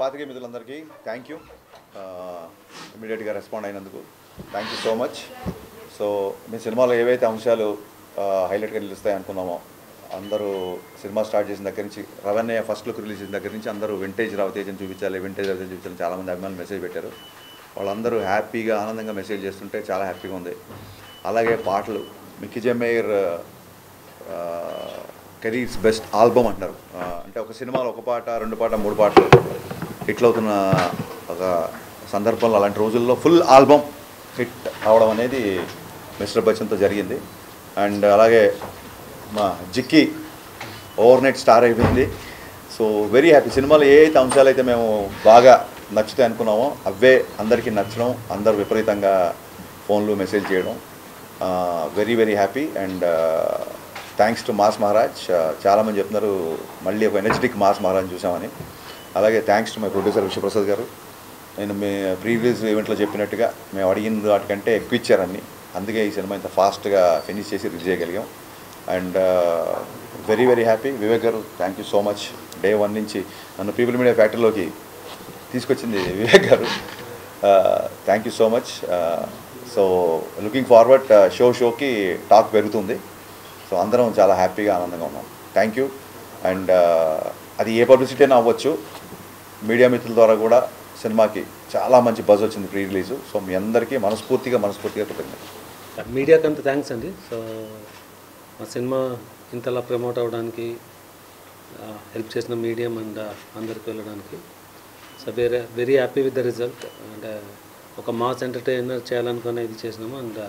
పాతికే మిత్రులందరికీ thank you, ఇమీడియట్గా respond అయినందుకు thank you so much. So మీ సినిమాలో ఏవైతే అంశాలు హైలైట్గా నిలుస్తాయి అనుకున్నామో, అందరూ సినిమా స్టార్ట్ చేసిన దగ్గర నుంచి, రవణయ్య ఫస్ట్ లుక్ రిలీజ్ చేసిన దగ్గర నుంచి అందరూ వింటేజ్ రవితేజని చూపించాలి, వింటేజ్ రవితేజని చూపించాలని చాలామంది అభిమానులు మెసేజ్ పెట్టారు. వాళ్ళందరూ హ్యాపీగా ఆనందంగా మెసేజ్ చేస్తుంటే చాలా హ్యాపీగా ఉంది. అలాగే పాటలు, మిక్కీ జమేర్ కెరీర్స్ బెస్ట్ ఆల్బమ్ అంటారు. అంటే ఒక సినిమాలో ఒక పాట, రెండు పాట, మూడు పాటలు హిట్లు అవుతున్న ఒక సందర్భంలో, అలాంటి రోజుల్లో ఫుల్ ఆల్బమ్ హిట్ అవడం అనేది మిస్టర్ బచ్చన్తో జరిగింది. అండ్ అలాగే మా జిక్కి ఓవర్ నైట్ స్టార్ అయిపోయింది. So very happy. సినిమాలో ఏ అయితే అంశాలు అయితే మేము బాగా నచ్చుతాయి అనుకున్నామో అవే అందరికీ నచ్చడం, అందరూ విపరీతంగా ఫోన్లు మెసేజ్ చేయడం, very very happy. And thanks to mass Maharaj. చాలామంది చెప్తున్నారు మళ్ళీ ఒక ఎనర్జెటిక్ మాస్ మహారాజ్ చూసామని. అలాగే thanks to my producer Vishwaprasad గారు. నేను మీ ప్రీవియస్ ఈవెంట్లో చెప్పినట్టుగా మేము అడిగిన వాటికంటే ఎక్కువ ఇచ్చారని, అందుకే ఈ సినిమా ఇంత ఫాస్ట్గా ఫినిష్ చేసి రిలీజ్ చేయగలిగాం. And very very happy. Vivek గారు thank you so much. Day 1 నుంచి నన్ను పీపుల్ మీడియా ఫ్యాక్టరీలోకి తీసుకొచ్చింది వివేక్ గారు. Thank you so much. So looking forward, షోకి టాక్ పెరుగుతుంది. సో అందరం చాలా హ్యాపీగా ఆనందంగా ఉన్నాం. Thank you. అండ్ అది ఏ పబ్లిసిటీ అయినా అవ్వచ్చు, మీడియా మిత్రుల ద్వారా కూడా సినిమాకి చాలా మంచి బజ్ వచ్చింది ప్రీ రిలీజు. సో మీ అందరికీ మనస్ఫూర్తిగా కృతజ్ఞతలు. మీడియాకి అంత థ్యాంక్స్ అండి. సో మా సినిమా ఇంతలా ప్రమోట్ అవ్వడానికి హెల్ప్ చేసిన మీడియం అండ్ అందరికి వెళ్ళడానికి. So very happy with the result. And ఒక మాస్ ఎంటర్టైనర్ చేయాలనుకునే ఇది చేసినాము. And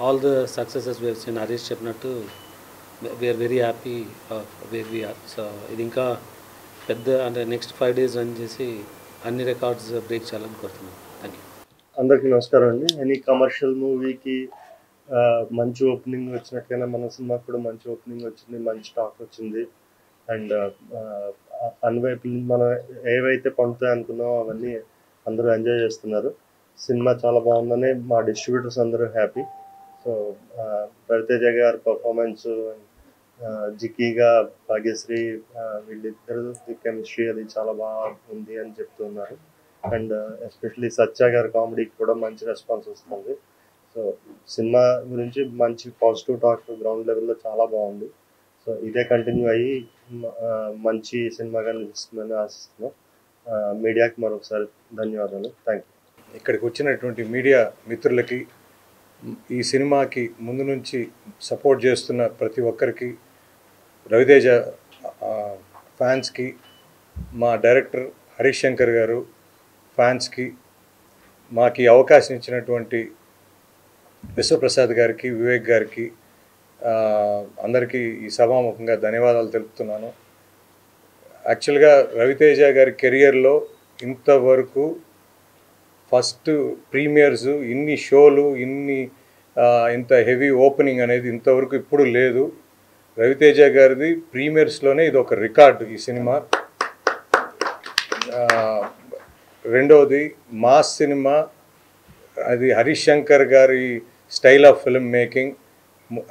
all the successes wave seen Harish చెప్పినట్టు we are very happy where we are. So ఇది ఇంకా పెద్ద అంటే నెక్స్ట్ 5 days రన్ చేసి అన్ని రికార్డ్స్ బ్రేక్ చేయాలని కోరుతున్నాను. Thank you. అందరికీ నమస్కారం అండి. ఎనీ కమర్షియల్ మూవీకి మంచి ఓపెనింగ్ వచ్చినట్టుగానే మన సినిమాకి కూడా మంచి ఓపెనింగ్ వచ్చింది, మంచి టాక్ వచ్చింది. అండ్ అన్ని వైపుల నుంచి మనం ఏవైతే పండుతాయి అనుకున్నామో అవన్నీ అందరూ ఎంజాయ్ చేస్తున్నారు. సినిమా చాలా బాగుందని మా డిస్ట్రిబ్యూటర్స్ అందరూ హ్యాపీ. సో రవితేజ గారి పర్ఫార్మెన్స్, జిక్కీగా భాగ్యశ్రీ, వీళ్ళిద్దరు కెమిస్ట్రీ అది చాలా బాగా ఉంది అని చెప్తున్నారు. అండ్ ఎస్పెషలీ సత్య గారి కామెడీకి కూడా మంచి రెస్పాన్స్ వస్తుంది. సో సినిమా గురించి మంచి పాజిటివ్ టాక్ గ్రౌండ్ లెవెల్లో చాలా బాగుంది. సో ఇదే కంటిన్యూ అయ్యి మంచి సినిమాగా నిలుస్తుందని ఆశిస్తున్నాం. మీడియాకి మరొకసారి ధన్యవాదాలు. Thank you. ఇక్కడికి వచ్చినటువంటి మీడియా మిత్రులకి, ఈ సినిమాకి ముందు నుంచి సపోర్ట్ చేస్తున్న ప్రతి ఒక్కరికి, రవితేజ ఫ్యాన్స్కి, మా డైరెక్టర్ హరీష్ శంకర్ గారు ఫ్యాన్స్కి, మాకు అవకాశం ఇచ్చినటువంటి విశ్వప్రసాద్ గారికి, వివేక్ గారికి, అందరికీ ఈ సభాముఖంగా ధన్యవాదాలు తెలుపుతున్నాను. యాక్చువల్గా రవితేజ గారి కెరియర్లో ఇంతవరకు ఫస్ట్ ప్రీమియర్స్, ఇన్ని షోలు, ఇంత హెవీ ఓపెనింగ్ అనేది ఇంతవరకు ఇప్పుడు లేదు. రవితేజ గారిది ప్రీమియర్స్లోనే ఇది ఒక రికార్డు ఈ సినిమా. రెండవది మాస్ సినిమా, అది హరీష్ శంకర్ గారి style of film making.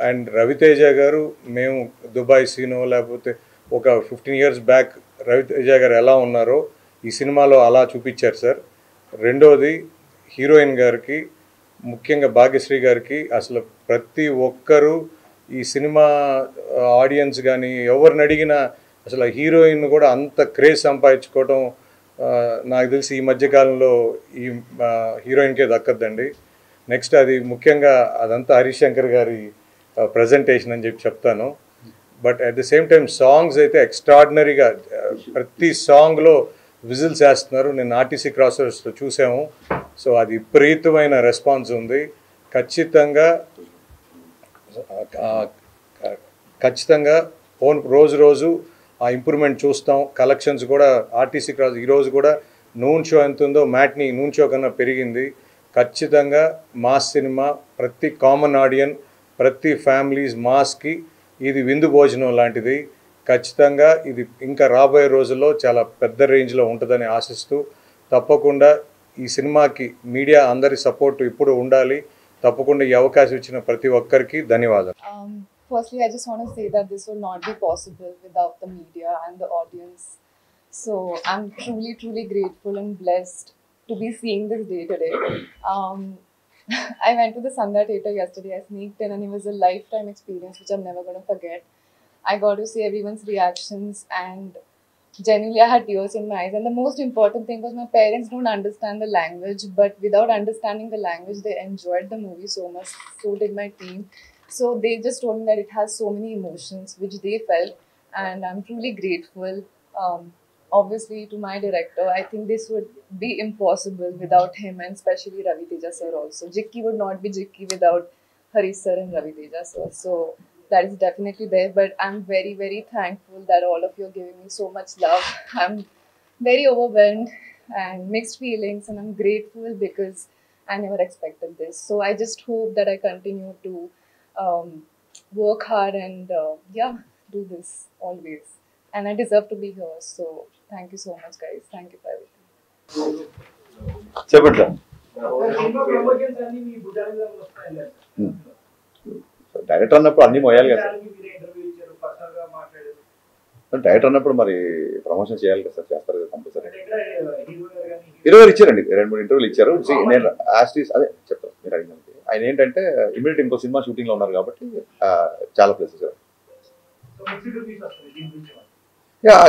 And Ravi Teja గారు, మేము దుబాయ్ సీనో లేకపోతే ఒక 15 years బ్యాక్ రవితేజ గారు ఎలా ఉన్నారో ఈ సినిమాలో అలా చూపించారు సార్. రెండోది హీరోయిన్ గారికి, ముఖ్యంగా భాగ్యశ్రీ గారికి, అసలు ప్రతి ఒక్కరూ ఈ సినిమా ఆడియన్స్ కానీ ఎవరిని అడిగినా అసలు హీరోయిన్ కూడా అంత క్రేజ్ సంపాదించుకోవడం నాకు తెలిసి ఈ మధ్యకాలంలో ఈ హీరోయిన్కే దక్కద్దండి. నెక్స్ట్ అది ముఖ్యంగా అదంతా హరీష్ శంకర్ గారి ప్రజెంటేషన్ అని చెప్తాను. But at the same time songs అయితే ఎక్స్ట్రాడినరీగా, ప్రతి సాంగ్లో విజిల్స్ వేస్తున్నారు. నేను ఆర్టీసీ క్రాసర్స్లో చూసాము. సో అది విపరీతమైన రెస్పాన్స్ ఉంది. ఖచ్చితంగా రోజు ఆ ఇంప్రూవ్మెంట్ చూస్తాం. కలెక్షన్స్ కూడా ఆర్టీసీ క్రాస్ ఈరోజు కూడా నూన్ షో ఎంత ఉందో మ్యాట్ని నూన్ షో కన్నా పెరిగింది. ఖచ్చితంగా మాస్ సినిమా, ప్రతి కామన్ ఆడియన్, ప్రతి ఫ్యామిలీస్ మాస్కి ఇది విందు భోజనం లాంటిది. ఖచ్చితంగా ఇది ఇంకా రాబోయే రోజుల్లో చాలా పెద్ద రేంజ్లో ఉంటుందని ఆశిస్తూ, తప్పకుండా ఈ సినిమాకి మీడియా అందరి సపోర్ట్ ఇప్పుడు ఉండాలి. తప్పకుండా ఈ అవకాశం ఇచ్చిన ప్రతి ఒక్కరికి ధన్యవాదాలు. Firstly, I just want to say that this would not be possible without the media and the audience So I'm truly, truly grateful and blessed to be seeing this day today. I went to the Sandhya Theatre yesterday. I sneaked in and it was a lifetime experience which I'm never going to forget. I got to see everyone's reactions and genuinely I had tears in my eyes. And the most important thing was my parents don't understand the language, but without understanding the language, they enjoyed the movie so much. So did my team. So they just told me that it has so many emotions which they felt, and I'm truly grateful. Um, Obviously, to my director, I think this would be impossible without him, and especially Ravi Teja sir also. Jikki would not be Jikki without Harish sir and Ravi Teja sir. So that is definitely there. But I'm very, very thankful that all of you are giving me so much love. I'm very overwhelmed and mixed feelings, and I'm grateful because I never expected this. So I just hope that I continue to um, work hard and yeah, do this always. And I deserve to be here. So thank you so much, guys. Thank you for everything. చెప్పండి sir. Director అన్నప్పుడు అన్ని మోయాలి కదా sir. Director అన్నప్పుడు మరి promotion చేయాలి కదా sir, చేస్తారు కదా కంపల్సరీ. 20 ఇచ్చారండి, 2-3 ఇంటర్వ్యూలు ఇచ్చారు. నేను యాస్టీస్ అదే చెప్తాను మీరు అడిగినందుకు. ఆయన ఏంటంటే ఇమీడియట్ ఇంకో సినిమా షూటింగ్లో ఉన్నారు కాబట్టి చాలా ప్లేసెస్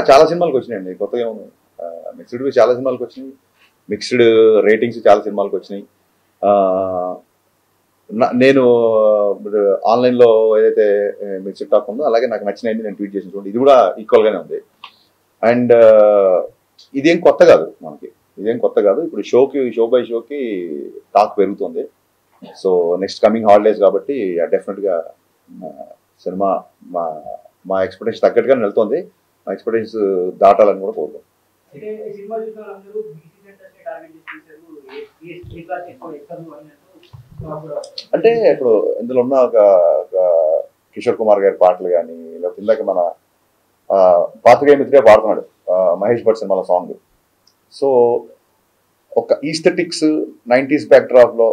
చాలా సినిమాలకు వచ్చినాయండి. కొత్తగా ఏమున్నాయి, మిక్స్డ్ చాలా సినిమాలకు వచ్చినాయి, మిక్స్డ్ రేటింగ్స్ చాలా సినిమాలకు వచ్చినాయి. నేను ఆన్లైన్లో ఏదైతే మిక్స్డ్ టాక్ ఉందో అలాగే నాకు నచ్చినవి నేను ట్వీట్ చేసిన చూడండి, ఇది కూడా ఈక్వల్గానే ఉంది. అండ్ ఇదేం కొత్త కాదు మనకి, ఇదేం కొత్త కాదు. ఇప్పుడు షో బై షోకి టాక్ పెరుగుతుంది. సో నెక్స్ట్ కమింగ్ హాలిడేస్ కాబట్టి డెఫినెట్గా సినిమా మా ఎక్స్పెక్టేషన్ తగ్గట్టుగానే వెళ్తుంది. మా ఎక్స్పెక్టేషన్స్ దాటాలని కూడా కోరుకుంటాం. అంటే ఇప్పుడు ఇందులో ఉన్న ఒక కిషోర్ కుమార్ గారి పాటలు కానీ, లేకపోతే ఇందాక మన పాత్రికేయ మిత్రే పాడుతున్నాడు మహేష్ భట్ సినిమాలో సాంగ్. సో ఒక ఈస్థెటిక్స్ 90s బ్యాక్డ్రాప్లో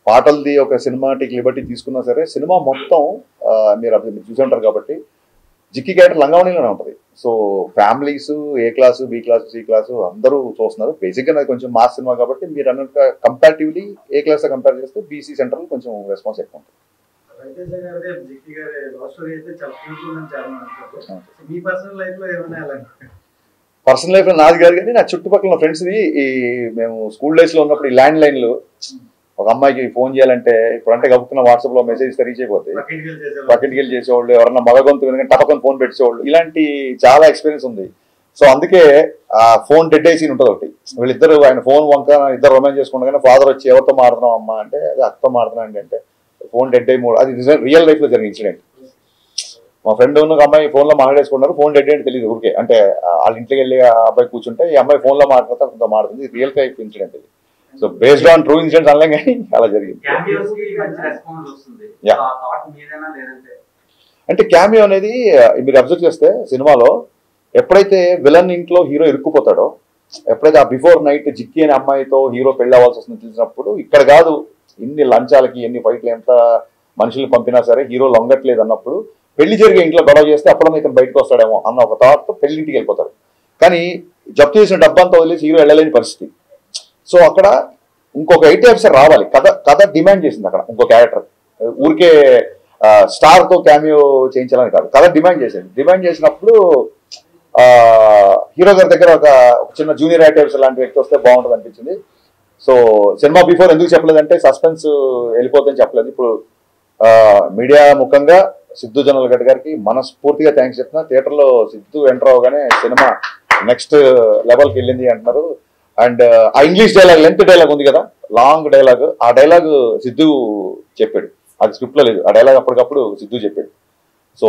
పాటలది ఒక సినిమాటిక్ లిబర్టీ తీసుకున్నా సరే సినిమా మొత్తం మీరు చూసి ఉంటారు కాబట్టి జిక్కి క్యారెక్టర్ లంగావణిలోనే ఉంటుంది. So families A class, B class, C class అందరూ చూస్తున్నారు. బేసిక్గా నాకు కొంచెం మాస్ సినిమా కాబట్టి మీరు అన్నట్టు కంపారిటివ్లీ ఏ క్లాస్తో కంపేర్ చేస్తే బీసీ సెంటర్లో కొంచెం రెస్పాన్స్ ఎక్కువ ఉంటుంది. పర్సనల్ లైఫ్లో నాది కాదు కానీ నా చుట్టుపక్కల ఫ్రెండ్స్ది మేము స్కూల్ డేస్లో ఉన్నప్పుడు ఈ ల్యాండ్ లైన్లు ఒక అమ్మాయికి ఫోన్ చేయాలంటే ఇప్పుడంటే గబుక్కున్న వాట్సాప్లో మెసేజ్ రీచ్ అయిపోతాయి. బకెట్కి వెళ్ళి చేసేవాళ్ళు, ఎవరన్నా మగ గొంతు వినగానే టపకని ఫోన్ పెట్టేవాళ్ళు, ఇలాంటి చాలా ఎక్స్పీరియన్స్ ఉంది. సో అందుకే ఆ ఫోన్ డెడ్ అయ్యి సీన్ ఉంటుంది ఒకటి. వీళ్ళిద్దరు ఆయన ఫోన్ వంక ఇద్దరు రొమాన్స్ చేసుకుంటా ఫాదర్ వచ్చి ఎవరితో మాడుతున్నాం అమ్మ అంటే అది అక్కతో మాడుతున్నా అంటే ఫోన్ డెడ్ అయ్యి అది రియల్ లైఫ్లో జరిగిన ఇన్సిడెంట్. మా ఫ్రెండ్ ఉన్న అమ్మాయి ఫోన్లో మాట్లాడేసుకున్నారు, ఫోన్ డెడ్ అంటే తెలియదు ఊరికే. అంటే వాళ్ళ ఇంటికి వెళ్ళి ఆ అబ్బాయి కూర్చుంటే ఈ అమ్మాయి ఫోన్లో మాట్లాడితే అతనితో మాడుతుంది. రియల్ లైఫ్ ఇన్సిడెంట్ ఇది. So based on true incidents అనలేం కానీ అలా జరిగింది. అంటే క్యామియో అనేది మీరు అబ్జర్వ్ చేస్తే సినిమాలో ఎప్పుడైతే విలన్ ఇంట్లో హీరో ఇరుక్కుపోతాడో, ఎప్పుడైతే ఆ బిఫోర్ నైట్ జిక్కి అనే అమ్మాయితో హీరో పెళ్లి అవ్వాల్సి వస్తుందని తెలిసినప్పుడు ఇక్కడ కాదు ఎన్ని లంచాలకి ఎన్ని ఫైట్లు ఎంత మనుషులు పంపినా సరే హీరో లొంగట్లేదు అన్నప్పుడు పెళ్లి జరిగే ఇంట్లో గొడవ చేస్తే అప్పుడన్నా ఇతను బయటకు వస్తాడేమో అన్న ఒక థాట్తో పెళ్లింటికి వెళ్ళిపోతాడు. కానీ జప్తు చేసిన డబ్బంతా వదిలేసి హీరో వెళ్ళలేని పరిస్థితి. సో అక్కడ ఇంకొక ఐటీ ఆఫీసర్ రావాలి, కథ డిమాండ్ చేసింది. అక్కడ ఇంకో క్యారెక్టర్ ఊరికే స్టార్తో క్యామియో చేయించాలని కాదు, కథ డిమాండ్ చేసింది. డిమాండ్ చేసినప్పుడు హీరో గారి దగ్గర ఒక చిన్న జూనియర్ ఐటీ ఆఫీసర్ లాంటి వ్యక్తి వస్తే బాగుంటుంది అనిపించింది. సో సినిమా బిఫోర్ ఎందుకు చెప్పలేదంటే సస్పెన్స్ వెళ్ళిపోతుందని చెప్పలేదు. ఇప్పుడు మీడియా ముఖంగా సిద్ధు జొన్నలగడ్డ గారికి మనస్ఫూర్తిగా థ్యాంక్స్ చెప్తున్నా. థియేటర్లో సిద్ధు ఎంటర్ అవగానే సినిమా నెక్స్ట్ లెవెల్కి వెళ్ళింది అంటున్నారు. అండ్ ఆ ఇంగ్లీష్ డైలాగ్, లెంత్ డైలాగ్ ఉంది కదా, లాంగ్ డైలాగ్, ఆ డైలాగ్ సిద్ధు చెప్పాడు, అది స్క్రిప్ట్లో లేదు. ఆ డైలాగ్ అప్పటికప్పుడు సిద్ధు చెప్పాడు. సో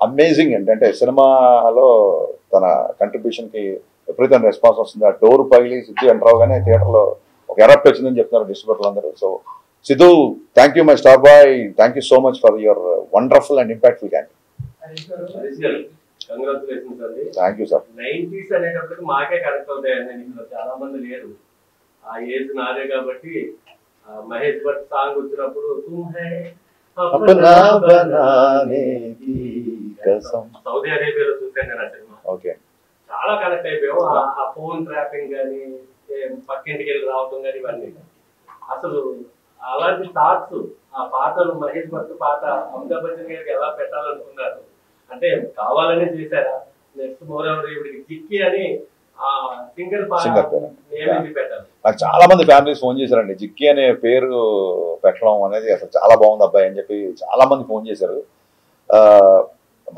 అమేజింగ్ అంటే సినిమాలో తన కంట్రిబ్యూషన్కి విపరీతమైన రెస్పాన్స్ వస్తుంది. ఆ డోర్ పగిలి సిద్ధు ఎంటర్ అవగానే థియేటర్లో ఒక ఎరప్ట్ వచ్చిందని చెప్తున్నారు డిస్ట్రిబ్యూటర్లు అందరూ. So Siddhu, thank you my star boy, thank you so much for your wonderful and impactful candidate. Congratulations అండి. Thank you sir. 90s అనేటప్పటికి మాకే కనెక్ట్ అవుతాయండి, ఇందులో చాలా మంది లేరు. ఆ ఏజ్ నాదే కాబట్టి మహేష్ భట్ సాంగ్ వచ్చినప్పుడు సౌదీ అరేబియాలో చూసాను నేను ఆ సినిమా. ఓకే. చాలా కనెక్ట్ అయిపోయాం. ఆ ఫోన్ ట్రాపింగ్ కానీ, పక్కింటికి వెళ్ళి రావడం కానీ, ఇవన్నీ అసలు అలాంటి థాట్స్ ఆ పాటలు మహేష్ భట్ పాట అమితాబ్ బచ్చన్ గారికి ఎలా పెట్టాలనుకున్నారు అంటే కావాలనే చేశారా? నెక్స్ట్ మోరవర్ ఇవిడికి జిక్కి అని ఆ సింగర్ నేమ్ పెట్టాలి. నాకు చాలా మంది ఫ్యామిలీస్ ఫోన్ చేశారండి. జిక్కి అనే పేరు పెట్టడం అనేది అసలు చాలా బాగుంది అబ్బాయి అని చెప్పి చాలా మంది ఫోన్ చేశారు.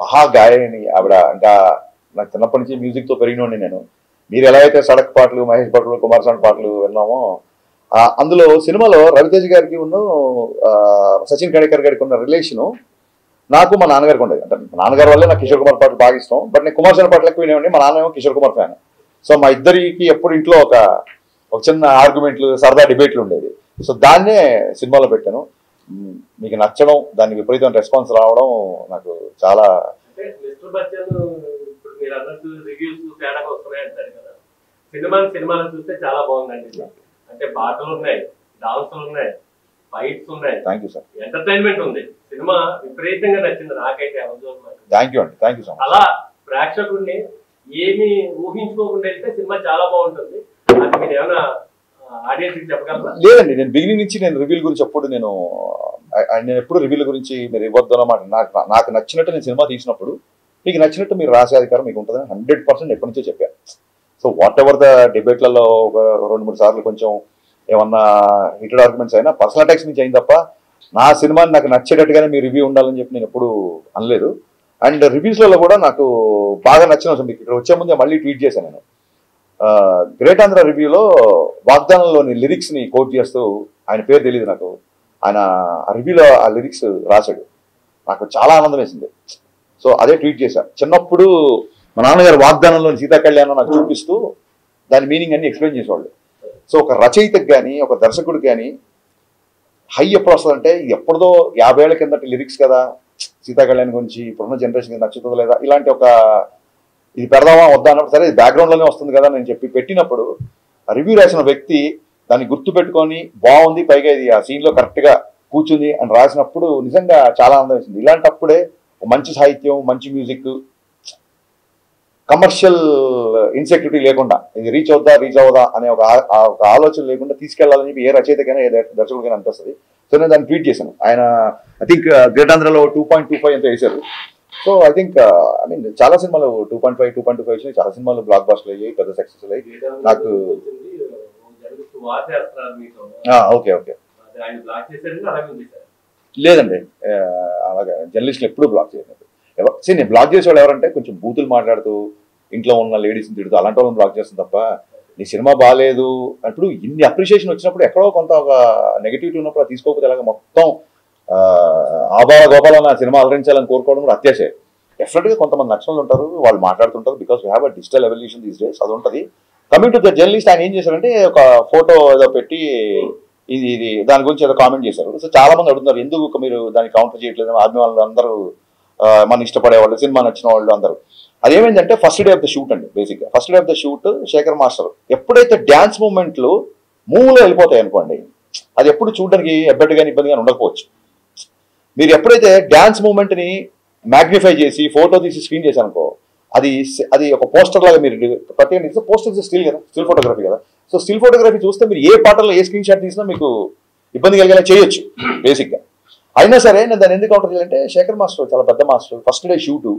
మహా గాయని ఆవిడ. ఇంకా నాకు చిన్నప్పటి నుంచి మ్యూజిక్తో పెరిగినోండి నేను. మీరు ఎలా అయితే సడక్ పాటలు, మహేష్ భట్లు, కుమార్ సాంగ్ పాటలు విన్నామో అందులో సినిమాలో రవితేజ్ గారికి ఉన్న సచిన్ కడేకర్ గారికి ఉన్న రిలేషను నాకు మా నాన్నగారికి ఉండేది. అంటే మా నాన్నగారి వల్లే నాకు కిషోర్ కుమార్ పాటలు బాగా ఇష్టం. బట్ నేను కుమార్ సాంగ్ పాటలు ఎక్కువ వినేవాడిని. మా నాన్న ఏమో కిషోర్ కుమార్ ఫ్యాన్. సో మా ఇద్దరికి ఎప్పుడు ఇంట్లో ఒక చిన్న ఆర్గ్యుమెంట్లు, సరదా డిబేట్లు ఉండేది. సో దాన్నే సినిమాలో పెట్టాను. మీకు నచ్చడం, దానికి విపరీతమైన రెస్పాన్స్ రావడం నాకు చాలా. మిస్టర్ బచ్చన్ ఇప్పుడు మీరు అన్నట్టు రివ్యూస్ తేడాగా వస్తున్నాయి అంటారు కదా. సినిమాలు చూస్తే చాలా బాగుందండి. అంటే పాటలు ఉన్నాయి, డాన్సులు ఉన్నాయి, ఫైట్స్ ఉన్నాయి. Thank you sir. ఎంటర్టైన్మెంట్ ఉంది. సినిమా విపరీతంగా నచ్చింది నాకైతే. థ్యాంక్ యూ అండి, థ్యాంక్ యూ సో మచ్. అలా ప్రేక్షకుడిని ఏమి ఊహించుకోకుండా వెళ్తే సినిమా చాలా బాగుంటుంది. అది మీరు ఏమైనా ఆడియన్స్ చెప్పగలరా? లేదండి, నేను బిగినింగ్ నుంచి నేను రివ్యూల గురించి నేను ఎప్పుడు రివ్యూల గురించి మీరు ఇవ్వద్దు అన్నమాట. నాకు నచ్చినట్టు నేను సినిమా తీసినప్పుడు మీకు నచ్చినట్టు మీరు రాసే అధికారం మీకు ఉంటుందని 100% ఎప్పటి నుంచో చెప్పాను. సో వాట్ ఎవర్ ద డిబేట్లలో ఒక 2-3 సార్లు కొంచెం ఏమన్నా హీటెడ్ ఆర్గ్యుమెంట్స్ అయినా పర్సనల్ అటాక్స్ నుంచి అయింది తప్ప నా సినిమాని నాకు నచ్చేటట్టుగానే మీ రివ్యూ ఉండాలని చెప్పి నేను ఎప్పుడు అనలేదు. అండ్ రివ్యూస్లలో కూడా నాకు బాగా నచ్చిన మీకు ఇక్కడ వచ్చే ముందే మళ్ళీ ట్వీట్ చేశాను నేను. గ్రేట్ ఆంధ్ర రివ్యూలో వాగ్దానంలోని లిరిక్స్ని కోట్ చేస్తూ, ఆయన పేరు తెలియదు నాకు, ఆయన ఆ రివ్యూలో ఆ లిరిక్స్ రాశాడు. నాకు చాలా ఆనందం వేసింది. సో అదే ట్వీట్ చేశాను. చిన్నప్పుడు మా నాన్నగారు వాగ్దానంలోని సీతా కళ్యాణం నాకు చూపిస్తూ దాని మీనింగ్ అన్ని ఎక్స్ప్లెయిన్ చేసేవాళ్ళు. సో ఒక రచయితకు కానీ ఒక దర్శకుడికి కానీ హై ఎప్పుడు వస్తుందంటే ఇది ఎప్పుడుదో 50 ఏళ్ల కిందటి లిరిక్స్ కదా, సీతా కళ్యాణ్ గురించి ఇప్పుడున్న జనరేషన్కి నచ్చుతుందో లేదా, ఇలాంటి ఒక ఇది పెడదామా వద్దా అన్నప్పుడు సరే ఇది బ్యాక్గ్రౌండ్లోనే వస్తుంది కదా అని చెప్పి పెట్టినప్పుడు రివ్యూ రాసిన వ్యక్తి దాన్ని గుర్తు పెట్టుకొని బాగుంది, పైగా ఇది ఆ సీన్లో కరెక్ట్గా కూర్చుంది అని రాసినప్పుడు నిజంగా చాలా ఆనందం వేసింది. ఇలాంటప్పుడే మంచి సాహిత్యం, మంచి మ్యూజిక్, కమర్షియల్ ఇన్సెక్యూరిటీ లేకుండా ఇది రీచ్ అవుదా అనే ఒక ఆలోచన లేకుండా తీసుకెళ్లాలని చెప్పి ఏ రచయితకైనా ఏ దర్శకుడికైనా అనిపిస్తుంది. సో నేను దాన్ని ట్వీట్ చేశాను. ఆయన ఐ థింక్ గ్రేట్ ఆంధ్రలో 2.25 ఎంతో వేశారు. So I think I mean చాలా సినిమాలు 2.5, 2.25 వచ్చినాయి. చాలా సినిమాలు బ్లాక్ బాస్టర్లు అయ్యాయి, పెద్ద సక్సెస్ అయ్యాయి. నాకు ఓకే లేదండి, అలాగే జర్నలిస్టులు ఎప్పుడూ బ్లాక్ చేయలేదు. నేను బ్లాక్ చేసేవాళ్ళు ఎవరంటే కొంచెం బూతులు మాట్లాడుతూ ఇంట్లో ఉన్న లేడీస్ని తిడుతూ అలాంటి వాళ్ళని బ్లాక్ చేస్తుంది తప్ప నీ సినిమా బాగాలేదు అప్పుడు ఇన్ని అప్రిషియేషన్ వచ్చినప్పుడు ఎక్కడో కొంత ఒక నెగిటివిటీ ఉన్నప్పుడు అది తీసుకోకపోతే అలాగే మొత్తం ఆబాల గోపాల నా సినిమా అలరించాలని కోరుకోవడం కూడా అత్యాశే. డెఫినెట్గా కొంతమంది నక్షలు ఉంటారు, వాళ్ళు మాట్లాడుతుంటారు. Because we have a digital evolution these days, అది ఉంటుంది. కమింగ్ టు ద జర్నలిస్ట్, ఆయన ఏం చేశారంటే ఒక ఫోటో ఏదో పెట్టి ఇది దాని గురించి ఏదో కామెంట్ చేశారు. సో చాలా మంది అడుగుతున్నారు ఎందుకు మీరు దాన్ని కౌంటర్ చేయట్లేదు, ఆర్మీ వాళ్ళు అందరూ మన ఇష్టపడేవాళ్ళు, సినిమా నచ్చిన వాళ్ళు అందరూ. అదేమైందంటే first day of the shoot అండి. బేసిక్గా first day of the shoot Shekhar master ఎప్పుడైతే డ్యాన్స్ మూమెంట్లు మూవ్లో వెళ్ళిపోతాయి అనుకోండి, అది ఎప్పుడు చూడడానికి ఎబ్బెట్టుగా ఇబ్బందిగా ఉండకపోవచ్చు. మీరు ఎప్పుడైతే డ్యాన్స్ మూమెంట్ని మ్యాగ్నిఫై చేసి ఫోటో తీసి స్క్రీన్ చేశారనుకో, అది ఒక పోస్టర్ లాగా మీరు ప్రత్యేకంగా పోస్టర్ స్టిల్ కదా, స్టిల్ ఫోటోగ్రఫీ కదా. సో స్టిల్ ఫోటోగ్రఫీ చూస్తే మీరు ఏ పాటలో ఏ స్క్రీన్ షాట్ తీసినా మీకు ఇబ్బంది కలిగేలా చేయొచ్చు బేసిక్గా. అయినా సరే నేను దాన్ని ఎందుకు కౌంటర్ చేయాలంటే శేఖర్ మాస్టర్ చాలా పెద్ద మాస్టర్. ఫస్ట్ డే షూటు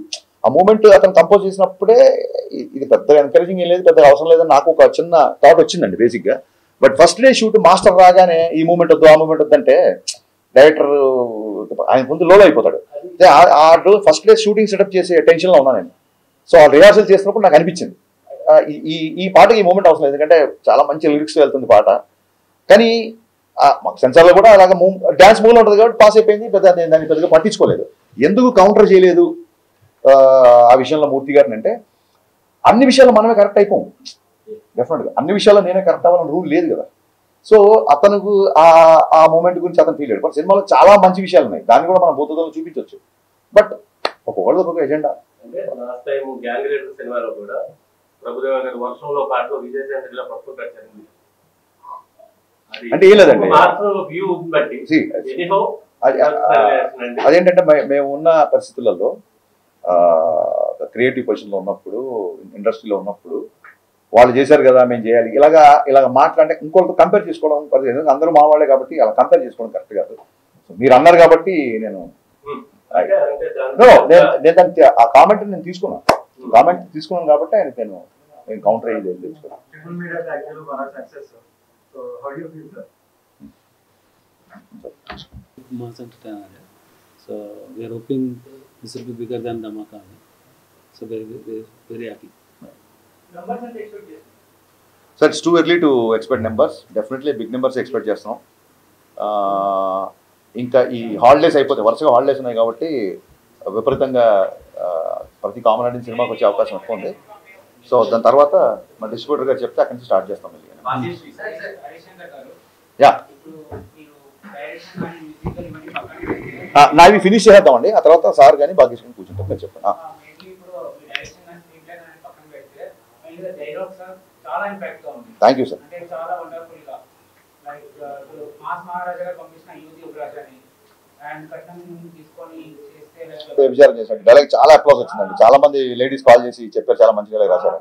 ఆ మూమెంట్ అతను కంపోజ్ చేసినప్పుడే ఇది పెద్దగా ఎంకరేజింగ్ ఏం లేదు, పెద్దగా అవసరం లేదని నాకు ఒక చిన్న థాట్ వచ్చిందండి బేసిక్గా. But first day shoot master రాగానే ఈ మూమెంట్ వద్దు ఆ మూమెంట్ వద్దంటే డైరెక్టర్ ఆయన ముందు లోలో అయిపోతాడు. ఆ ఫస్ట్ డే షూటింగ్ సెటప్ చేసే టెన్షన్లో ఉన్నా నేను. సో ఆ రిహార్సల్ చేసినప్పుడు నాకు అనిపించింది ఈ పాటకి ఈ మూమెంట్ అవసరం లేదు, ఎందుకంటే చాలా మంచి లిరిక్స్ వెళ్తుంది పాట. కానీ మాకు సెన్సార్లో కూడా అలాగే డ్యాన్స్ మూవ్లో ఉంటుంది కాబట్టి పాస్ అయిపోయింది, దాన్ని పెద్దగా పట్టించుకోలేదు. ఎందుకు కౌంటర్ చేయలేదు ఆ విషయంలో మూర్తి గారిని అంటే, అన్ని విషయాల్లో మనమే కరెక్ట్ అయిపోం. డెఫినెట్గా అన్ని విషయాల్లో నేనే కరెక్ట్ అవ్వాలని రూల్ లేదు కదా. సో అతనుకు ఆ మూమెంట్ గురించి అతను ఫీల్ అయ్యాడు. బట్ సినిమాలో చాలా మంచి విషయాలు ఉన్నాయి, దాన్ని కూడా మనం భూతలో చూపించవచ్చు. బట్ ఒక్కొక్క ఎజెండా. అంటే లాస్ట్ టైం గ్యాంగ్ లీడర్ సినిమాలో కూడా ప్రభుదేవ గారి వర్షంలో పాటలో విజయశాంతిలో పట్టు పెట్టారు. అంటే ఏం లేదండి, అదేంటంటే మేము ఉన్న పరిస్థితులలో క్రియేటివ్ పొజిషన్లో ఉన్నప్పుడు, ఇండస్ట్రీలో ఉన్నప్పుడు వాళ్ళు చేశారు కదా మేము చేయాలి ఇలాగ మాట్లాడే ఇంకొకరితో కంపేర్ చేసుకోవడం ఎందుకంటే అందరూ మా వాళ్ళే కాబట్టి అలా కంపేర్ చేసుకోవడం కరెక్ట్ కాదు. మీరు అన్నారు కాబట్టి నేను నేను దానికి ఆ కామెంట్ నేను తీసుకున్నాను కాబట్టి ఆయన నేను కౌంటర్ అయ్యేది తెలుసుకున్నాను. Mass entertainer. So we are hoping this will be bigger than Dhamaka. So very happy. Sir it's too early to expect numbers. Definitely big numbers expect చేస్తున్నాం. ఇంకా ఈ హాలిడేస్ అయిపోతే వరుసగా హాలిడేస్ ఉన్నాయి కాబట్టి విపరీతంగా ప్రతి కామన్ సినిమాకి వచ్చే అవకాశం ఎక్కువ ఉంది. సో దాని తర్వాత మా డిస్ట్రిబ్యూటర్ గారు చెప్తే అక్కడి నుంచి స్టార్ట్ చేస్తాం. యా నావి ఫినిష్ చేద్దామండి. ఆ తర్వాత సార్ కానీ భాగ్యశ్రీ కూర్చుంటాం. మీరు చెప్పండి. Thank you sir. విచారం చేశాడు. డైలాగ్ చాలా అప్లాస్ వచ్చిందండి. చాలా మంది లేడీస్ కాల్ చేసి చెప్పారు చాలా మంచి డైలాగ్ రాశారు.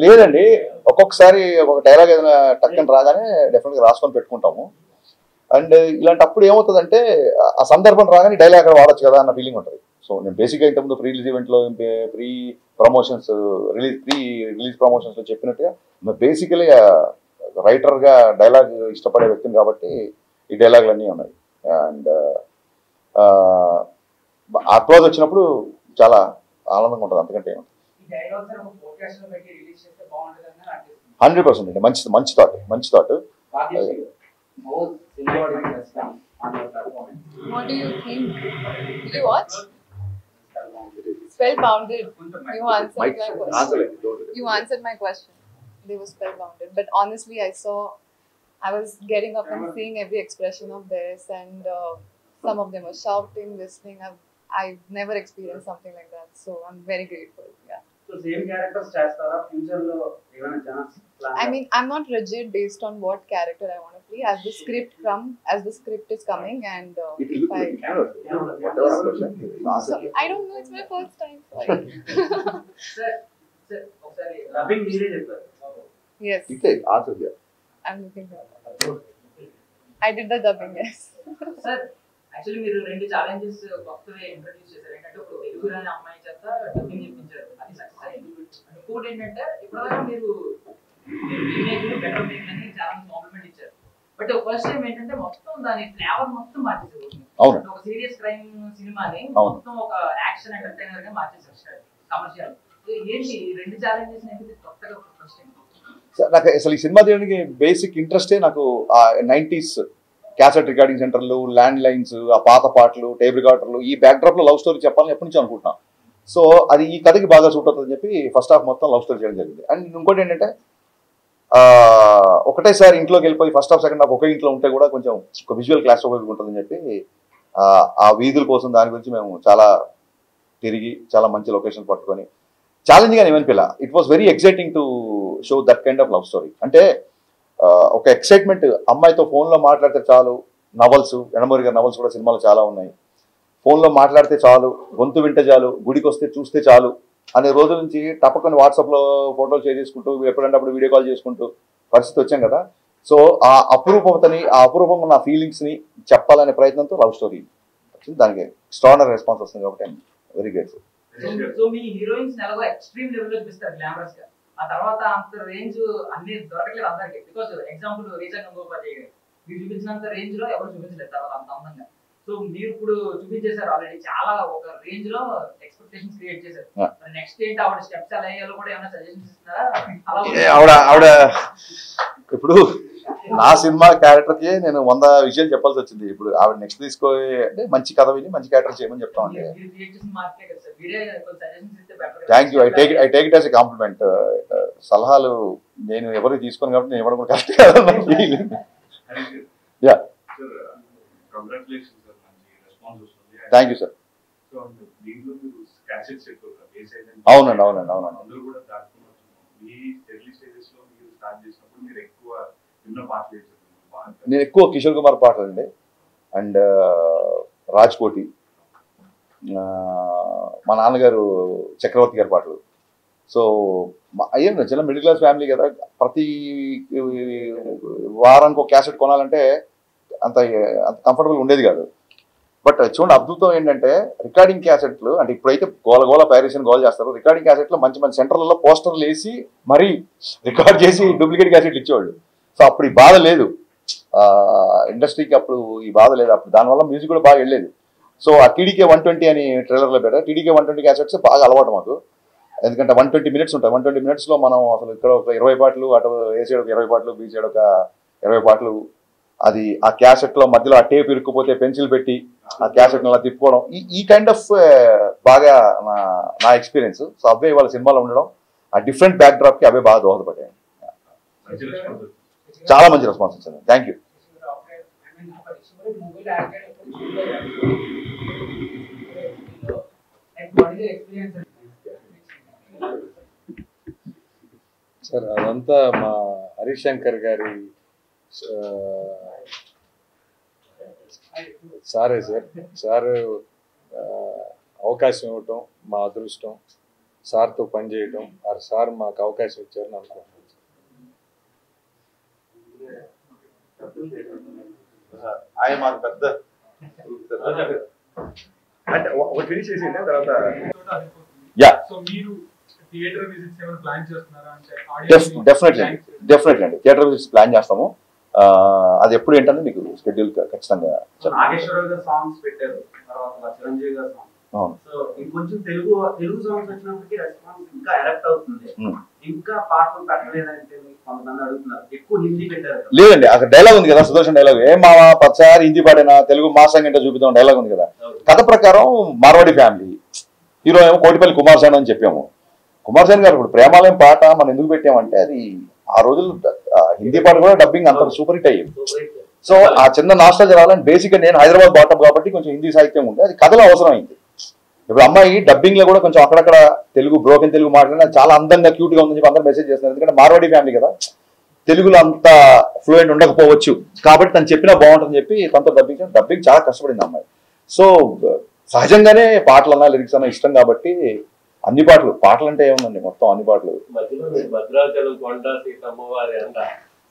లేదండి ఒక్కొక్కసారి ఒక డైలాగ్ ఏదైనా టక్కని రాగానే డెఫినెట్గా రాసుకొని పెట్టుకుంటాము. అండ్ ఇలాంటప్పుడు ఏమవుతుందంటే ఆ సందర్భం రాగానే డైలాగ్ అక్కడ వాడచ్చు కదా అన్న ఫీలింగ్ ఉంటుంది. సో నేను బేసిక్గా ఇంతకుముందు ప్రీ రిలీజ్ ఈవెంట్లో ప్రీ రిలీజ్ ప్రమోషన్స్లో చెప్పినట్టుగా బేసికలీ రైటర్గా డైలాగ్ ఇష్టపడే వ్యక్తిని కాబట్టి ఈ డైలాగులు అన్నీ ఉన్నాయి. అండ్ ఆ క్లోజ్ వచ్చినప్పుడు చాలా ఆనందంగా ఉంటుంది. అంతకంటే 100% అండి. మంచి thought. What do you think? Did you watch? Spellbounded. You answered my question. They were spellbounded. But honestly, I was getting up and seeing every expression of theirs, and some of them were shouting, whistling. I've never experienced something like that, so I'm very grateful. Yeah. So same characters chestara future lo evana chance plan. I mean, I'm not rigid based on what character I want to play. As the script is coming, and if I don't know, it's my first time. Sorry. Sir, ఒకసారి dubbing మీరే చెప్పారు. Yes. I'm looking for that. I did the dubbing, yes. Sir, actually మీరు రెండు challenges కొత్తగా introduce చేశారు. ఏంటంటే ఒక తెలుగు రాని అమ్మాయి చేత డబ్బింగ్ చేయించారు, అది సక్సెస్ అయింది. ఇంకోటి ఏంటంటే ఇప్పటిదాకా మీరు రీమేక్ బెటర్ మేక్ అని చాలా కాంప్లిమెంట్ ఇచ్చారు. బట్ ఫస్ట్ టైం ఏంటంటే మొత్తం దాని ఫ్లేవర్ మొత్తం మార్చేసారు. ఒక సీరియస్ క్రైమ్ సినిమాని మొత్తం ఒక యాక్షన్ ఎంటర్టైనర్ గా మార్చేసారు కమర్షియల్. ఏంటి రెండు ఛాలెంజెస్ అనేది కొత్తగా ఫస్ట్ టైం? నాకు అసలు ఈ సినిమా తీయడానికి బేసిక్ ఇంట్రెస్టే నాకు ఆ 90s క్యాసెట్ రికార్డింగ్ సెంటర్లు, ల్యాండ్ లైన్స్, ఆ పాత పాటలు, టేప్ రికార్డర్లు, ఈ బ్యాక్డ్రాప్లో లవ్ స్టోరీ చెప్పాలని ఎప్పటి నుంచో అనుకుంటున్నాను. సో అది ఈ కథకి బాగా సూట్ అవుతుందని చెప్పి ఫస్ట్ హాఫ్ మొత్తం లవ్ స్టోరీ చేయడం జరిగింది. అండ్ ఇంకోటి ఏంటంటే ఒకటేసారి ఇంట్లోకి వెళ్ళిపోయి ఫస్ట్ హాఫ్ సెకండ్ హాఫ్ ఒకే ఇంట్లో ఉంటే కూడా కొంచెం ఒక విజువల్ క్లాస్ ఉంటుందని చెప్పి ఆ వీధుల కోసం దాని గురించి మేము చాలా తిరిగి చాలా మంచి లొకేషన్ పట్టుకొని ఛాలెంజింగ్ అని ఏమనిపిలా. It was very exciting to show that kind of love story. అంటే ఒక ఎక్సైట్మెంట్, అమ్మాయితో ఫోన్లో మాట్లాడితే చాలు. నవల్స్, ఎండమూరి గారి నవల్స్ కూడా సినిమాలు చాలా ఉన్నాయి. ఫోన్లో మాట్లాడితే చాలు, గొంతు వింటే చాలు, గుడికి వస్తే చూస్తే చాలు అనే రోజుల నుంచి టపకొని వాట్సాప్లో ఫోటోలు షేర్ చేసుకుంటూ ఎప్పుడంటే అప్పుడు వీడియో కాల్ చేసుకుంటూ పరిస్థితి వచ్చాం కదా. సో ఆ అపురూపంగా ఉన్న ఫీలింగ్స్ని చెప్పాలనే ప్రయత్నంతో లవ్ స్టోరీ వచ్చింది. దానికి ఎక్స్ట్రాడినరీ రెస్పాన్స్ వస్తుంది కాబట్టి I'm very grateful. So me heroines ఎలాగో ఎక్స్ట్రీమ్ లెవెల్లో చూపిస్తారు గ్లామరస్ గా, ఆ తర్వాత అంత రేంజ్ అన్ని దొరకట్లేదు అందరికి. బికాజ్ ఎగ్జాంపుల్ రీసెంట్ గంగోపాధ్యాయ గారు మీరు చూపించినంత రేంజ్ లో ఎవరు చూపించలేదు తర్వాత అంత అందంగా. సో మీరు ఇప్పుడు చూపించేశారు ఆల్రెడీ, చాలా ఒక రేంజ్ లో ఎక్స్పెక్టేషన్స్ క్రియేట్ చేశారు. నెక్స్ట్ ఏంటి ఆవిడ స్టెప్స్ ఎలా అయ్యాలో కూడా ఏమైనా సజెషన్స్ ఇస్తున్నారా? ఆవిడ ఇప్పుడు నా సినిమా క్యారెక్టర్కి నేను 100 విషయాలు చెప్పాల్సి వచ్చింది. ఇప్పుడు ఆవిడ నెక్స్ట్ తీసుకోవాలి అంటే మంచి కథ విని మంచి క్యారెక్టర్ చేయమని చెప్తామండి. Thank you. I take it as a compliment. సలహాలు నేను ఎవరికి తీసుకోను కాబట్టి నేను ఇవ్వడం కూడా కష్టం కాదు. Yeah, thank you sir. అవునండి. నేను ఎక్కువ కిషోర్ కుమార్ పాటలు అండి, అండ్ రాజ్కోటి, మా నాన్నగారు చక్రవర్తి గారి పాటలు. సో అయ్యేం చిన్న మిడిల్ క్లాస్ ఫ్యామిలీ కదా, ప్రతి వారానికి ఒక క్యాసెట్ కొనాలంటే అంత కంఫర్టబుల్ ఉండేది కాదు. బట్ చూడండి అద్భుతం ఏంటంటే రికార్డింగ్ క్యాసెట్లు అంటే ఇప్పుడైతే గోల పైరేషన్ గోల్ చేస్తారు. రికార్డింగ్ క్యాసెట్లు మంచి మంచి సెంటర్లలో పోస్టర్లు వేసి మరీ రికార్డ్ చేసి డూప్లికేట్ క్యాసెట్లు ఇచ్చేవాళ్ళు. సో అప్పుడు ఈ బాధ లేదు, ఇండస్ట్రీకి అప్పుడు ఈ బాధ లేదు. అప్పుడు దానివల్ల మ్యూజిక్ కూడా బాగా వెళ్ళేది. సో ఆ టీడీకే 120 అని ట్రైలర్లో పెట్టారు. టీడీకే 120 క్యాసెట్స్ బాగా అలవాటు మాకు, ఎందుకంటే 120 minutes ఉంటాయి. 120 minutesలో మనం అసలు ఇక్కడ ఒక 20 పాటలు, అటు ఏ సైడ్ ఒక 20 పాటలు, బీ సైడ్ ఒక 20 పాటలు. అది ఆ క్యాసెట్లో మధ్యలో ఆ టేప్ ఇరుక్కుపోతే పెన్సిల్ పెట్టి ఆ క్యాసెట్ని అలా తిప్పుకోవడం, ఈ కైండ్ ఆఫ్ బాగా నా ఎక్స్పీరియన్స్. సో అవే వాళ్ళ సినిమాలో ఉండడం, ఆ డిఫరెంట్ బ్యాక్ డ్రాప్కి అవే బాగా దోహదపడ్డాయి. చాలా మంచి రెస్పాన్స్ వచ్చింది. Thank you. సార్ అదంతా మా హరిశంకర్ గారి సారే సార్. సార్ అవకాశం ఇవ్వటం మా అదృష్టం, సార్తో పనిచేయటం, సార్ మాకు అవకాశం ఇచ్చారని అనుకుంటున్నాను. ఆయన మాకు పెద్ద అంటే ఒకటి ఫినిష్ చేసింది తర్వాత డెఫినెట్లీ అండి థియేటర్ విజిట్స్ ప్లాన్ చేస్తాము. అది ఎప్పుడు ఏంటంటే మీకు షెడ్యూల్ ఖచ్చితంగా. నాగేశ్వరరావు గారు సాంగ్స్ పెట్టారు, తర్వాత చిరంజీవి గారు సాంగ్స్. సో ఇంకొంచెం తెలుగు సాంగ్స్ వచ్చినప్పటికీ రెస్పాన్స్ ఇంకా ఎరక్ట్ అవుతుంది. ఇంకా పాటలు పెట్టలేదంటే కొంతమంది అడుగుతున్నారు. ఎక్కువ హిందీ పెట్టారు. లేదండి, అక్కడ డైలాగ్ ఉంది కదా, సుదర్శన్ డైలాగ్, ఏం మావా పచ్చారి హిందీ పాడినా తెలుగు మాసంగా ఏంటో చూపిద్దాం డైలాగ్ ఉంది కదా. కథ ప్రకారం మార్వాడి ఫ్యామిలీ, హీరో ఏమో కోటిపల్లి కుమార్ సేన్ అని చెప్పాము. కుమార్ సేన్ గారు ఇప్పుడు ప్రేమాలయం పాట మనం ఎందుకు పెట్టామంటే అది ఆ రోజులు హిందీ పాట కూడా డబ్బింగ్ అంత సూపర్ హిట్ అయ్యింది. సో ఆ చిన్న నాస్టాలజీ రావాలని బేసిక్గా నేను హైదరాబాద్ బాటం కాబట్టి కొంచెం హిందీ సాహిత్యం ఉంది, అది కథలో అవసరం అయింది. ఇప్పుడు అమ్మాయి డబ్బింగ్ లో కూడా కొంచెం అక్కడక్కడ తెలుగు బ్రోకెన్ తెలుగు మాట్లాడినా చాలా అందంగా క్యూట్ గా ఉందని చెప్పి అందరూ మెసేజ్ చేస్తున్నారు. ఎందుకంటే మార్వాడి ఫ్యామిలీ కదా, తెలుగులో అంత ఫ్లూయెంట్ ఉండకపోవచ్చు కాబట్టి తను చెప్పినా బాగుంటుందని చెప్పి తనతో డబ్బింగ్ చాలా కష్టపడింది అమ్మాయి. సో సహజంగానే పాటలు అన్నా లిరిక్స్ అన్నా ఇష్టం కాబట్టి అన్ని పాటలు అంటే ఏముందండి మొత్తం అన్ని పాటలు. మధ్యలో భద్రాచలం కొండ సీతమ్మవారి అంట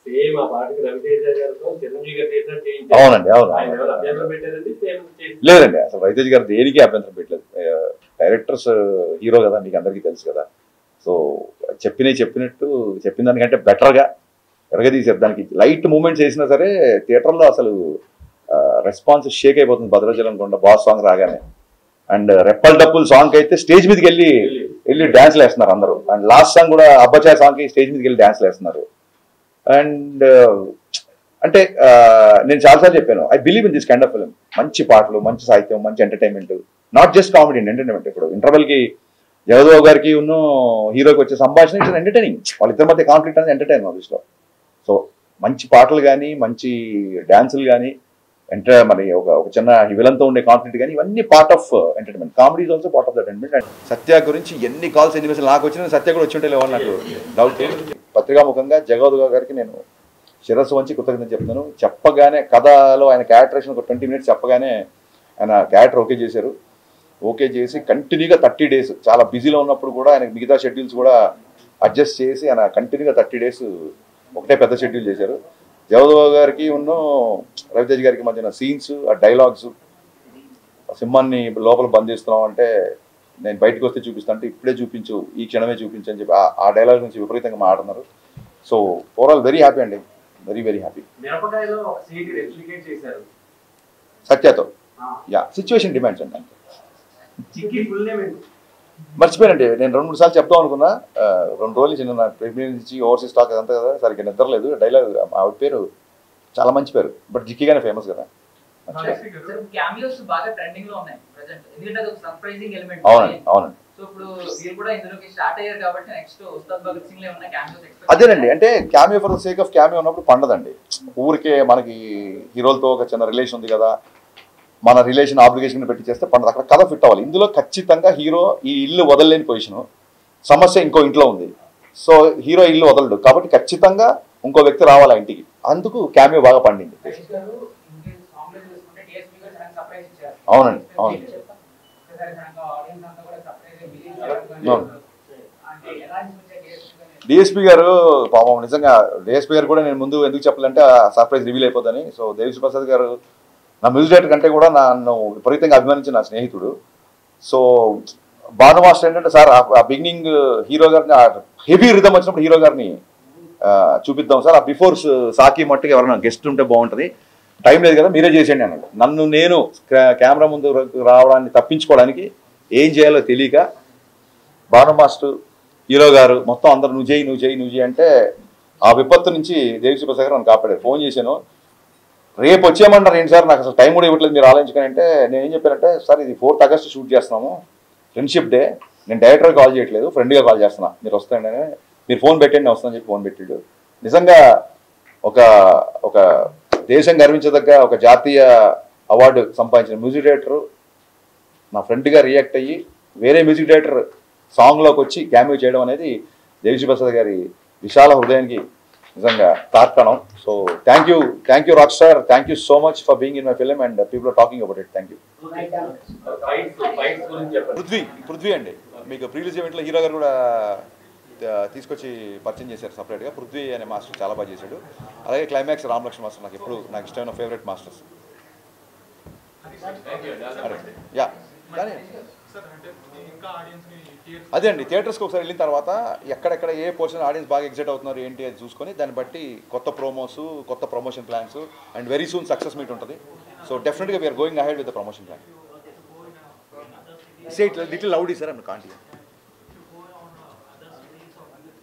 సేమ్ ఆ పాటకి రవితేజ గారితో చిరంజీవి గారు చేసినట్టు చేయించారు. అవునండి, అవును. అభ్యంతరం పెట్టారండి? లేదండి, అసలు రవితేజ గారు దేనికి అభ్యంతరం పెట్టలేదు. డైరెక్టర్స్ హీరో కదా, మీకు అందరికీ తెలుసు కదా. సో చెప్పినట్టు చెప్పిన దానికంటే బెటర్గా ఎరగదీసారు. దానికి లైట్ మూమెంట్స్ వేసినా సరే థియేటర్లో అసలు రెస్పాన్స్ షేక్ అయిపోతుంది. భద్రాచలం కొండ బాస్ సాంగ్ రాగానే, అండ్ రెప్పల్ డప్పుల్ సాంగ్ అయితే స్టేజ్ మీదకి వెళ్ళి డ్యాన్స్లు వేస్తున్నారు అందరూ. అండ్ లాస్ట్ సాంగ్ కూడా అబ్బచాయ్ సాంగ్కి స్టేజ్ మీదకి వెళ్ళి డ్యాన్స్లు వేస్తున్నారు. అండ్ అంటే నేను చాలాసార్లు చెప్పాను, I believe in this kind of film. మంచి పాటలు, మంచి సాహిత్యం, మంచి entertainment, not just comedy and entertainment. ఇప్పుడు ఇంటర్వెల్కి జగదేవ్ గారికి ఉన్న హీరోకి వచ్చే సంభాషణ ఇట్స్ ఎంటర్టైనింగ్. వాళ్ళిద్దరి మధ్య కాన్ఫ్లిక్ట్ అనేది ఎంటర్టైన్ ఆఫీస్లో. సో మంచి పాటలు కానీ, మంచి డ్యాన్సులు కానీ, మరి ఒక చిన్న విలన్తో ఉండే కాన్ఫ్లిక్ట్ కానీ, ఇవన్నీ part of entertainment. Comedy is also part of the entertainment. And Satya గురించి ఎన్ని కాల్స్ ఎన్ని మెసేజ్ నాకు వచ్చిన, సత్య కూడా వచ్చి ఉంటే లేవని నాకు డౌట్. పత్రికాముఖంగా జగదేవ్ గారికి నేను శిరస్సు వంచి కృతజ్ఞత చెప్తాను. చెప్పగానే కథలో ఆయన క్యారెక్టరేషన్ ఒక 20 minutes చెప్పగానే ఆయన క్యారెక్టర్ ఓకే చేశారు. ఓకే చేసి కంటిన్యూగా 30 days చాలా బిజీలో ఉన్నప్పుడు కూడా ఆయన మిగతా షెడ్యూల్స్ కూడా అడ్జస్ట్ చేసి ఆయన కంటిన్యూగా 30 days ఒకటే పెద్ద షెడ్యూల్ చేశారు. జగదేవ్ గారికి ఉన్న రవితేజ గారికి మధ్యన సీన్స్, ఆ డైలాగ్స్, సింహాన్ని లోపల బంధిస్తున్నాం అంటే నేను బయటకు వస్తే చూపిస్తాను అంటే ఇప్పుడే చూపించు, ఈ క్షణమే చూపించు అని చెప్పి ఆ డైలాగ్ నుంచి విపరీతంగా మాట్లాడుతున్నారు. సో ఓవరాల్ వెరీ హ్యాపీ అండి, వెరీ హ్యాపీ. సత్యతో సిచ్యువేషన్ డిమాండ్స్ అండి. మర్చిపోయానండి, నేను 2-3 సార్లు చెప్తాం అనుకున్నా. 2 రోజులు చిన్న ప్రెగ్నెన్సీ ఓవర్సీస్ స్టాక్ అదంతా కదా, సరిగ్గా నిద్రలేదు. డైలాగ్ ఆవిడ పేరు చాలా మంచి పేరు, బట్ జిక్కిగానే ఫేమస్ కదా. అవునండి, అవునండి. అదేనండి, అంటే cameo for the sake of cameo ఉన్నప్పుడు పండదండి. ఊరికే మనకి హీరోలతో ఒక చిన్న రిలేషన్ ఉంది కదా, మన రిలేషన్ ఆబ్లిగేషన్ పెట్టి చేస్తే పండదు. అక్కడ కథ ఫిట్ అవ్వాలి. ఇందులో ఖచ్చితంగా హీరో ఈ ఇల్లు వదలలేని పొజిషను, సమస్య ఇంకో ఇంట్లో ఉంది, సో హీరో ఇల్లు వదలడు కాబట్టి ఖచ్చితంగా ఇంకో వ్యక్తి రావాలి ఆ ఇంటికి. అందుకు క్యామియో బాగా పండింది. అవునండి, అవును. డిఎస్పీ గారు పాపం నిజంగా డిఎస్పీ గారు కూడా నేను ముందు ఎందుకు చెప్పాలంటే సర్ప్రైజ్ రివీల్ అయిపోతుందని. సో దేవిశ్రీ ప్రసాద్ గారు నా మ్యూజిక్ డైరెక్టర్ కంటే కూడా నన్ను విపరీతంగా అభిమానించిన నా స్నేహితుడు. సో భాను మాస్టర్ ఏంటంటే సార్ ఆ బిగినింగ్ హీరో గారిని హెవీ రిథమ్ వచ్చినప్పుడు హీరో గారిని చూపిద్దాం సార్, ఆ బిఫోర్ సాకి మట్టుకు ఎవరైనా గెస్ట్ ఉంటే బాగుంటుంది, టైం లేదు కదా మీరే చేసేయండి అన్నాడు. నన్ను నేను కెమెరా ముందు రావడాన్ని తప్పించుకోవడానికి ఏం చేయాలో తెలియక భాను మాస్టర్ హీరో గారు మొత్తం అందరూ నువ్వు చేయి అంటే ఆ విపత్తు నుంచి దేవిశ్రీ ప్రసాద్ గారు నన్ను కాపాడారు. ఫోన్ చేశాను, రేపు వచ్చేయమన్నారు ఏంటి సార్, నాకు అసలు టైం కూడా ఇవ్వట్లేదు మీరు ఆలోచించుకొని అంటే నేను ఏం చెప్పానంటే సార్ ఇది 4th August షూట్ చేస్తున్నాము, ఫ్రెండ్షిప్ డే, నేను డైరెక్టర్ కాల్ చేయట్లేదు ఫ్రెండ్గా కాల్ చేస్తున్నా, మీరు వస్తాండి అని మీరు ఫోన్ పెట్టండి నేను వస్తానని చెప్పి ఫోన్ పెట్టాడు. నిజంగా ఒక దేశం గర్వించదగ్గ ఒక జాతీయ అవార్డు సంపాదించిన మ్యూజిక్ డైరెక్టర్ నా ఫ్రెండ్గా రియాక్ట్ అయ్యి వేరే మ్యూజిక్ డైరెక్టర్ సాంగ్లోకి వచ్చి క్యామియో చేయడం అనేది దేవిశ్రీ ప్రసాద్ గారి విశాల హృదయానికి నిజంగా తార్కాణం. So thank you rock star, thank you so much for being in my film and people are talking about it. Thank you. Prithvi అండి, మీకు ప్రీవియస్ ఈవెంట్లో హీరో గారు కూడా తీసుకొచ్చి పరిచయం చేశారు సపరేట్గా. పృథ్వీ అనే మాస్టర్ చాలా బాగా చేశాడు. అలాగే క్లైమాక్స్ రామలక్ష్మణ్ మాస్టర్ నాకు ఇష్టమైన ఫేవరెట్ మాస్టర్స్. యా కానీ అదే అండి, థియేటర్స్కి ఒకసారి వెళ్ళిన తర్వాత ఎక్కడెక్కడ ఏ పోర్షన్ ఆడియన్స్ బాగా ఎగ్జైట్ అవుతున్నారు ఏంటి అది చూసుకొని దాన్ని బట్టి కొత్త ప్రోమోస్, కొత్త promotion plans and very soon success meet ఉంటుంది. సో డెఫినెట్గా we are going ahead with the promotion plan. Say it little loudly sir, I can't here.